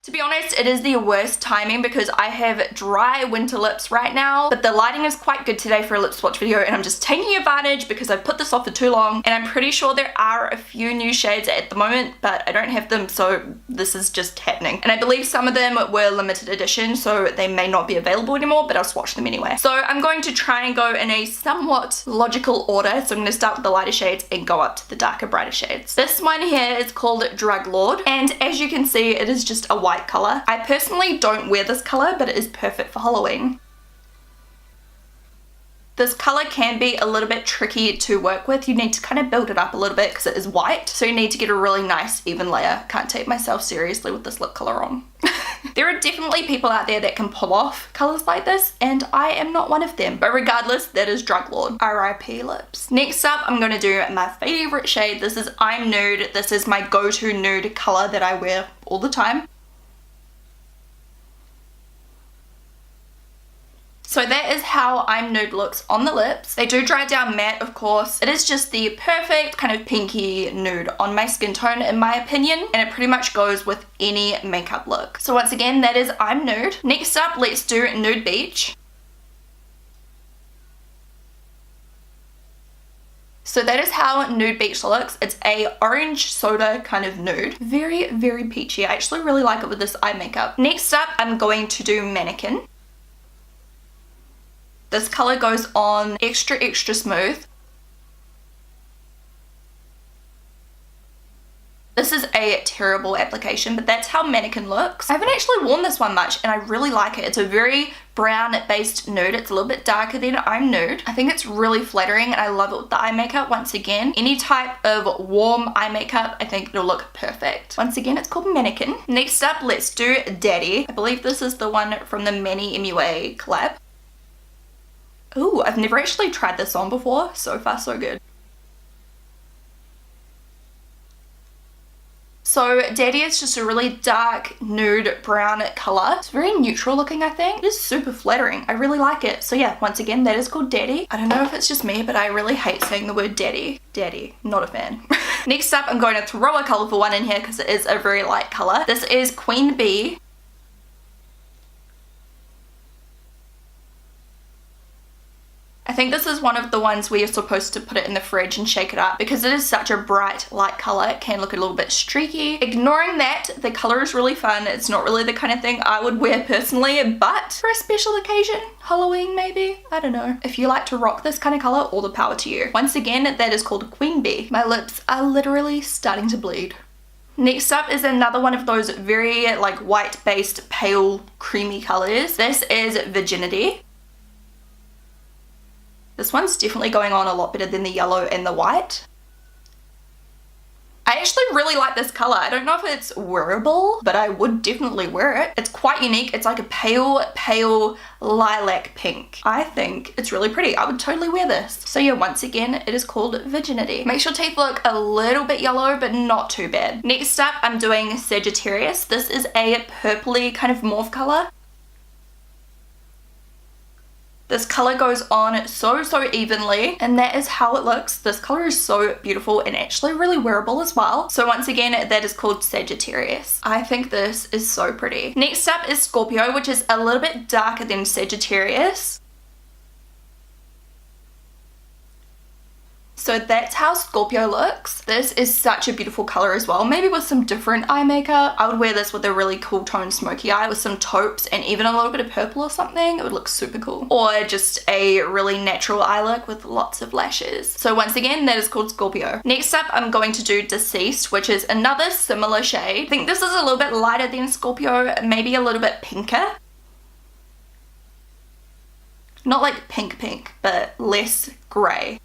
To be honest, it is the worst timing because I have dry winter lips right now, but the lighting is quite good today for a lip swatch video and I'm just taking advantage because I've put this off for too long and I'm pretty sure there are a few new shades at the moment, but I don't have them, so this is just happening. And I believe some of them were limited edition, so they may not be available anymore, but I'll swatch them anyway. So I'm going to try and go in a somewhat logical order. So I'm going to start with the lighter shades and go up to the darker, brighter shades. This one here is called Drug Lord, and as you can see, it is just a white color. I personally don't wear this color, but it is perfect for Halloween. This color can be a little bit tricky to work with. You need to kind of build it up a little bit because it is white, so you need to get a really nice even layer. Can't take myself seriously with this lip color on. There are definitely people out there that can pull off colors like this, and I am not one of them. But regardless, that is Drug Lord. RIP lips. Next up, I'm going to do my favorite shade. This is I'm Nude. This is my go-to nude color that I wear all the time. So that is how I'm Nude looks on the lips. They do dry down matte, of course. It is just the perfect kind of pinky nude on my skin tone, in my opinion, and it pretty much goes with any makeup look. So once again, that is I'm Nude. Next up, let's do Nude Beach. So that is how Nude Beach looks. It's a orange soda kind of nude. Very, very peachy. I actually really like it with this eye makeup. Next up, I'm going to do Mannequin. This color goes on extra, extra smooth. This is a terrible application, but that's how Mannequin looks. I haven't actually worn this one much and I really like it. It's a very brown based nude. It's a little bit darker than I'm Nude. I think it's really flattering and I love it with the eye makeup. Once again, any type of warm eye makeup, I think it'll look perfect. Once again, it's called Mannequin. Next up, let's do Daddy. I believe this is the one from the Manny MUA collab. Ooh, I've never actually tried this on before. So far, so good. So Daddy is just a really dark nude brown color. It's very neutral looking, I think. It is super flattering. I really like it. So yeah, once again, that is called Daddy. I don't know if it's just me, but I really hate saying the word daddy. Daddy, not a fan. Next up, I'm going to throw a colorful one in here because it is a very light color. This is Queen Bee. I think this is one of the ones where you're supposed to put it in the fridge and shake it up because it is such a bright light color. It can look a little bit streaky. Ignoring that, the color is really fun. It's not really the kind of thing I would wear personally, but for a special occasion, Halloween maybe, I don't know. If you like to rock this kind of color, all the power to you. Once again, that is called Queen Bee. My lips are literally starting to bleed. Next up is another one of those very like white based pale creamy colors. This is Virginity. This one's definitely going on a lot better than the yellow and the white. I actually really like this color. I don't know if it's wearable, but I would definitely wear it. It's quite unique. It's like a pale, pale lilac pink. I think it's really pretty. I would totally wear this. So yeah, once again, it is called Virginity. Makes your teeth look a little bit yellow, but not too bad. Next up, I'm doing Sagittarius. This is a purpley kind of mauve color. This color goes on so evenly, and that is how it looks. This color is so beautiful and actually really wearable as well. So once again, that is called Sagittarius. I think this is so pretty. Next up is Scorpio, which is a little bit darker than Sagittarius. So that's how Scorpio looks. This is such a beautiful color as well. Maybe with some different eye makeup. I would wear this with a really cool tone smoky eye with some taupes and even a little bit of purple or something. It would look super cool. Or just a really natural eye look with lots of lashes. So once again, that is called Scorpio. Next up, I'm going to do Deceased, which is another similar shade. I think this is a little bit lighter than Scorpio, maybe a little bit pinker. Not like pink, but less grey.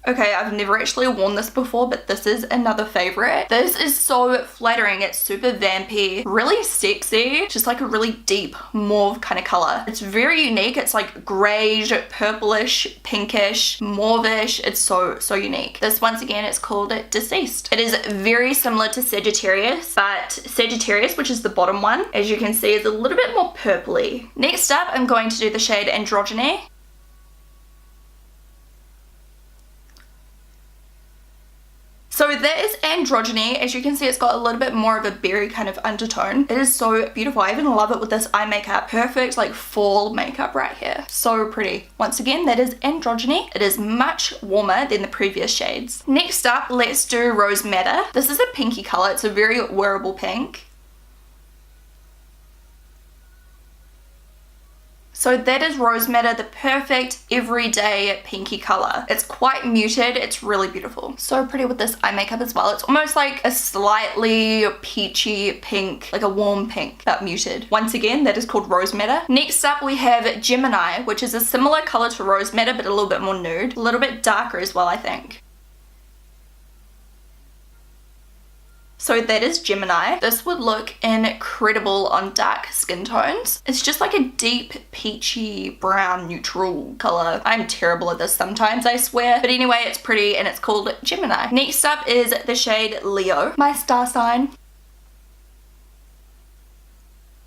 Okay, I've never actually worn this before, but this is another favorite. This is so flattering. It's super vampy, really sexy, just like a really deep mauve kind of color. It's very unique. It's like grayish, purplish, pinkish, mauvish. It's so unique. This, once again, it's called Deceased. It is very similar to Sagittarius, but Sagittarius, which is the bottom one, as you can see, is a little bit more purpley. Next up, I'm going to do the shade Androgyny. So So that is Androgyny. As you can see, it's got a little bit more of a berry kind of undertone. It is so beautiful. I even love it with this eye makeup. Perfect like fall makeup right here. So pretty. Once again, that is Androgyny. It is much warmer than the previous shades. Next up, let's do Rose Madder. This is a pinky color. It's a very wearable pink. So that is Rose Madder, the perfect everyday pinky color. It's quite muted. It's really beautiful. So pretty with this eye makeup as well. It's almost like a slightly peachy pink, like a warm pink, but muted. Once again, that is called Rose Madder. Next up, we have Gemini, which is a similar color to Rose Madder, but a little bit more nude. A little bit darker as well, I think. So that is Gemini. This would look incredible on dark skin tones. It's just like a deep peachy brown neutral color. I'm terrible at this sometimes, I swear. But anyway, it's pretty and it's called Gemini. Next up is the shade Leo, my star sign.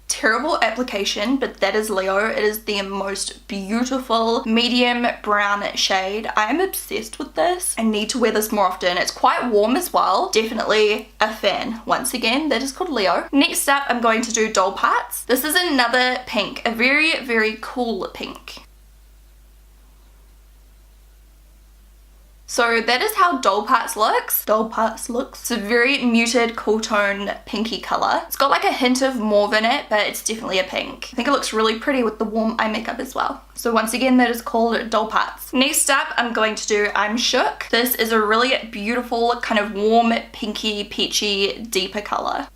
Terrible application, but that is Leo. It is the most beautiful medium brown shade. I am obsessed with this. I need to wear this more often. It's quite warm as well. Definitely a fan. Once again, that is called Leo. Next up, I'm going to do Doll Parts. This is another pink, a very, very cool pink. So that is how Doll Parts looks. Doll Parts looks. It's a very muted, cool tone, pinky color. It's got like a hint of mauve in it, but it's definitely a pink. I think it looks really pretty with the warm eye makeup as well. So once again, that is called Doll Parts. Next up, I'm going to do I'm Shook. This is a really beautiful, kind of warm, pinky, peachy, deeper color.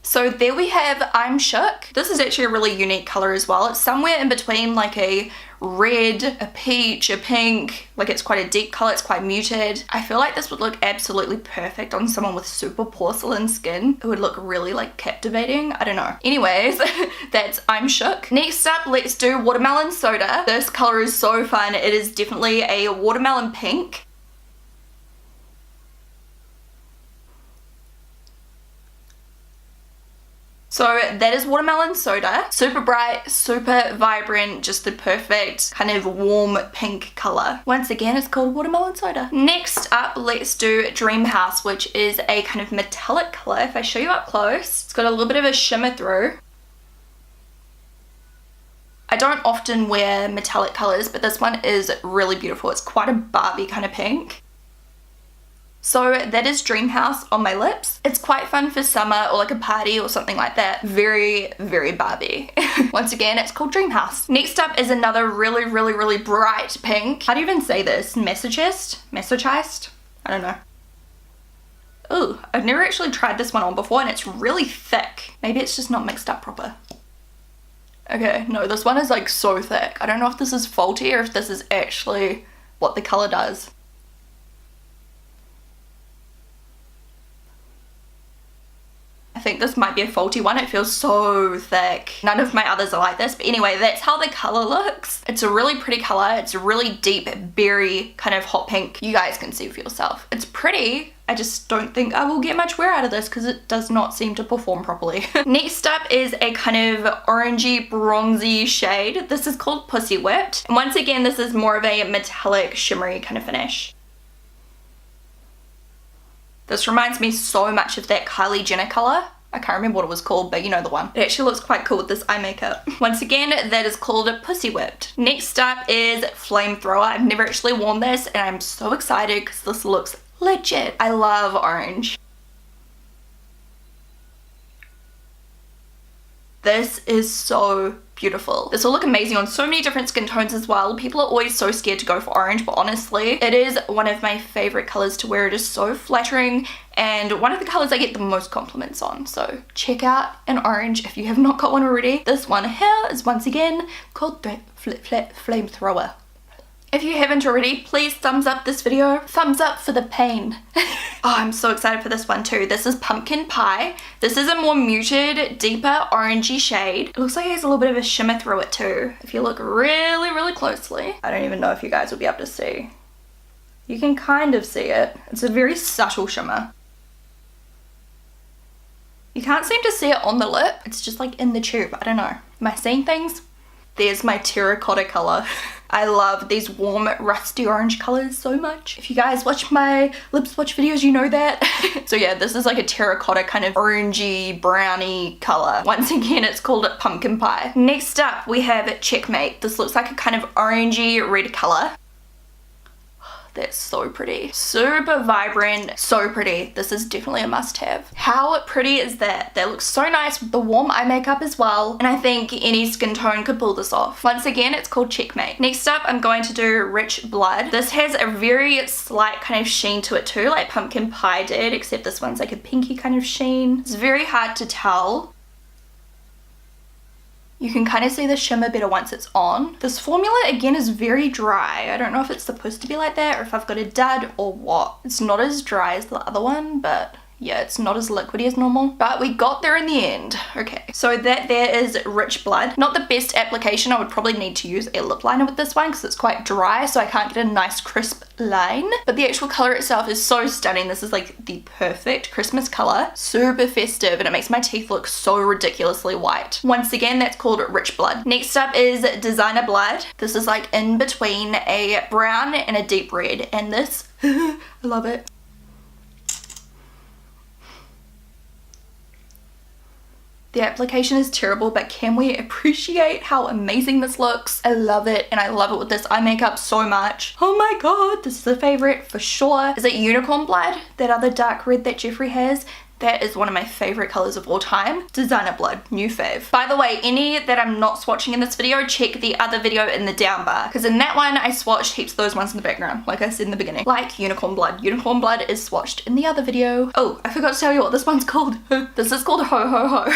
So there we have I'm Shook. This is actually a really unique color as well. It's somewhere in between like a red, a peach, a pink. Like it's quite a deep color, it's quite muted. I feel like this would look absolutely perfect on someone with super porcelain skin. It would look really like captivating. I don't know. Anyways, that's I'm Shook. Next up, let's do Watermelon Soda. This color is so fun. It is definitely a watermelon pink. So that is Watermelon Soda. Super bright, super vibrant, just the perfect kind of warm pink color. Once again, it's called Watermelon Soda. Next up, let's do Dream House, which is a kind of metallic color. If I show you up close, it's got a little bit of a shimmer through. I don't often wear metallic colors, but this one is really beautiful. It's quite a Barbie kind of pink. So that is Dream House on my lips. It's quite fun for summer or like a party or something like that. Very, very Barbie. Once again, it's called Dream House. Next up is another really, really, really bright pink. How do you even say this? Masochist? Masochist? I don't know. Ooh, I've never actually tried this one on before and it's really thick. Maybe it's just not mixed up proper. Okay, no, this one is like so thick. I don't know if this is faulty or if this is actually what the color does. I think this might be a faulty one. It feels so thick. None of my others are like this. But anyway, that's how the color looks. It's a really pretty color. It's a really deep berry kind of hot pink. You guys can see for yourself. It's pretty. I just don't think I will get much wear out of this because it does not seem to perform properly. Next up is a kind of orangey bronzy shade. This is called Pussy Whipped. And once again, this is more of a metallic shimmery kind of finish. This reminds me so much of that Kylie Jenner color. I can't remember what it was called, but you know the one. It actually looks quite cool with this eye makeup. Once again, that is called Pussy Whipped. Next up is Flamethrower. I've never actually worn this and I'm so excited because this looks legit. I love orange. This is so beautiful. This will look amazing on so many different skin tones as well. People are always so scared to go for orange, but honestly, it is one of my favorite colors to wear. It is so flattering and one of the colors I get the most compliments on. So check out an orange if you have not got one already. This one here is once again called Flamethrower. If you haven't already, please thumbs up this video. Thumbs up for the pain. Oh, I'm so excited for this one too. This is Pumpkin Pie. This is a more muted, deeper orangey shade. It looks like it has a little bit of a shimmer through it too. If you look really, really closely. I don't even know if you guys will be able to see. You can kind of see it. It's a very subtle shimmer. You can't seem to see it on the lip. It's just like in the tube. I don't know. Am I seeing things? there's my terracotta color. I love these warm rusty orange colors so much. If you guys watch my lip swatch videos, you know that. So yeah, this is like a terracotta kind of orangey, browny color. Once again, it's called pumpkin pie. Next up, we have Checkmate. This looks like a kind of orangey red color. That's so pretty. Super vibrant, so pretty. This is definitely a must-have. How pretty is that? That looks so nice with the warm eye makeup as well. And I think any skin tone could pull this off. Once again, it's called Checkmate. Next up, I'm going to do Rich Blood. This has a very slight kind of sheen to it too, like Pumpkin Pie did, except this one's like a pinky kind of sheen. It's very hard to tell. You can kind of see the shimmer better once it's on. This formula again is very dry. I don't know if it's supposed to be like that or if I've got a dud or what. It's not as dry as the other one, but yeah, it's not as liquidy as normal, but we got there in the end. Okay, so that there is Rich Blood. Not the best application. I would probably need to use a lip liner with this one because it's quite dry, so I can't get a nice crisp line. But the actual color itself is so stunning. This is like the perfect Christmas color. Super festive, and it makes my teeth look so ridiculously white. Once again, that's called Rich Blood. Next up is Designer Blood. This is like in between a brown and a deep red, and this, I love it. The application is terrible, but can we appreciate how amazing this looks? I love it, and I love it with this eye makeup so much. Oh my god, this is a favorite for sure. Is it Unicorn Blood? That other dark red that Jeffree has? That is one of my favorite colors of all time. Designer Blood, new fave. By the way, any that I'm not swatching in this video, check the other video in the down bar, because in that one I swatched heaps of those ones in the background, like I said in the beginning. Like Unicorn Blood. Unicorn Blood is swatched in the other video. Oh, I forgot to tell you what this one's called. This is called Ho Ho Ho.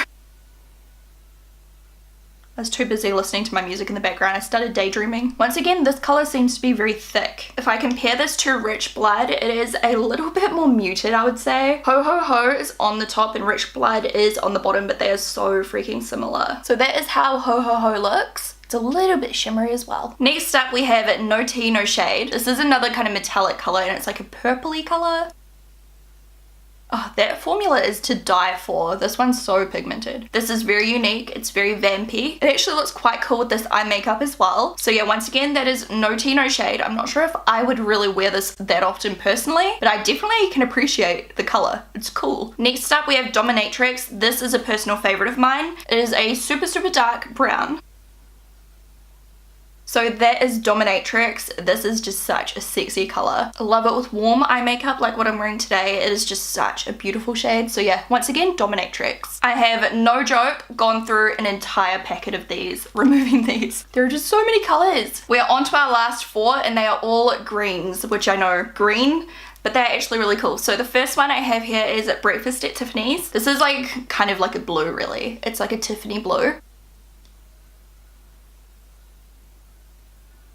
I was too busy listening to my music in the background. I started daydreaming. Once again, this color seems to be very thick. If I compare this to Rich Blood, it is a little bit more muted, I would say. Ho Ho Ho is on the top and Rich Blood is on the bottom, but they are so freaking similar. So that is how Ho Ho Ho looks. It's a little bit shimmery as well. Next up, we have No Tea, No Shade. This is another kind of metallic color, and it's like a purpley color. Oh, that formula is to die for. This one's so pigmented. This is very unique. It's very vampy. It actually looks quite cool with this eye makeup as well. So yeah, once again, that is No Tea, No Shade. I'm not sure if I would really wear this that often personally, but I definitely can appreciate the color. It's cool. Next up, we have Dominatrix. This is a personal favorite of mine. It is a super, super dark brown. So that is Dominatrix. This is just such a sexy color. I love it with warm eye makeup like what I'm wearing today. It is just such a beautiful shade. So yeah, once again, Dominatrix. I have, no joke, gone through an entire packet of these, removing these. There are just so many colors. We're on to our last four, and they are all greens, which I know, green, but they're actually really cool. So the first one I have here is Breakfast at Tiffany's. This is like kind of like a blue, really. It's like a Tiffany blue.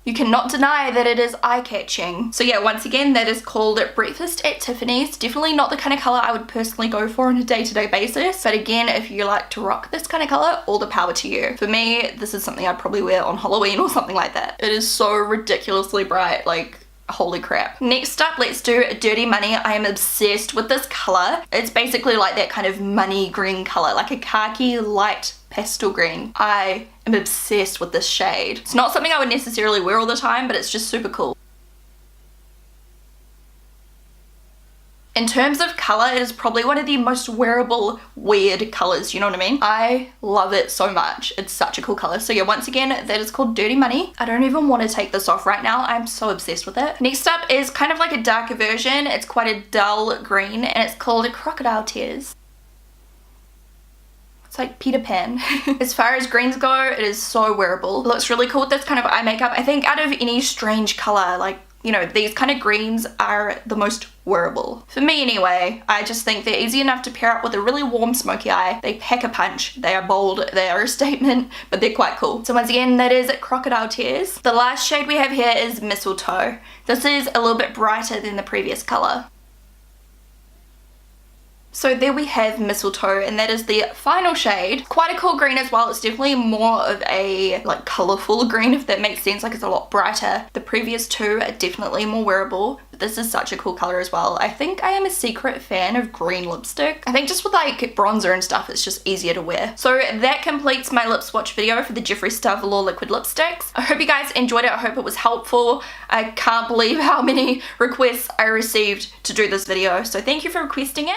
You cannot deny that it is eye-catching. So yeah, once again, that is called Breakfast at Tiffany's. Definitely not the kind of color I would personally go for on a day-to-day basis. But again, if you like to rock this kind of color, all the power to you. For me, this is something I'd probably wear on Halloween or something like that. It is so ridiculously bright, like, holy crap. Next up, let's do Dirty Money. I am obsessed with this color. It's basically like that kind of money green color, like a khaki light pastel green. I am obsessed with this shade. It's not something I would necessarily wear all the time, but it's just super cool. In terms of color, it is probably one of the most wearable, weird colors, you know what I mean? I love it so much. It's such a cool color. So yeah, once again, that is called Dirty Money. I don't even want to take this off right now. I'm so obsessed with it. Next up is kind of like a darker version. It's quite a dull green, and it's called Crocodile Tears. It's like Peter Pan. As far as greens go, it is so wearable. It looks really cool with this kind of eye makeup. I think out of any strange color, like, you know, these kind of greens are the most wearable. For me anyway, I just think they're easy enough to pair up with a really warm smoky eye. They pack a punch. They are bold. They are a statement, but they're quite cool. So once again, that is Crocodile Tears. The last shade we have here is Mistletoe. This is a little bit brighter than the previous color. So there we have Mistletoe, and that is the final shade. Quite a cool green as well. It's definitely more of a like colourful green, if that makes sense. Like it's a lot brighter. The previous two are definitely more wearable, but this is such a cool colour as well. I think I am a secret fan of green lipstick. I think just with like bronzer and stuff, it's just easier to wear. So that completes my lip swatch video for the Jeffree Star Velour liquid lipsticks. I hope you guys enjoyed it. I hope it was helpful. I can't believe how many requests I received to do this video, so thank you for requesting it.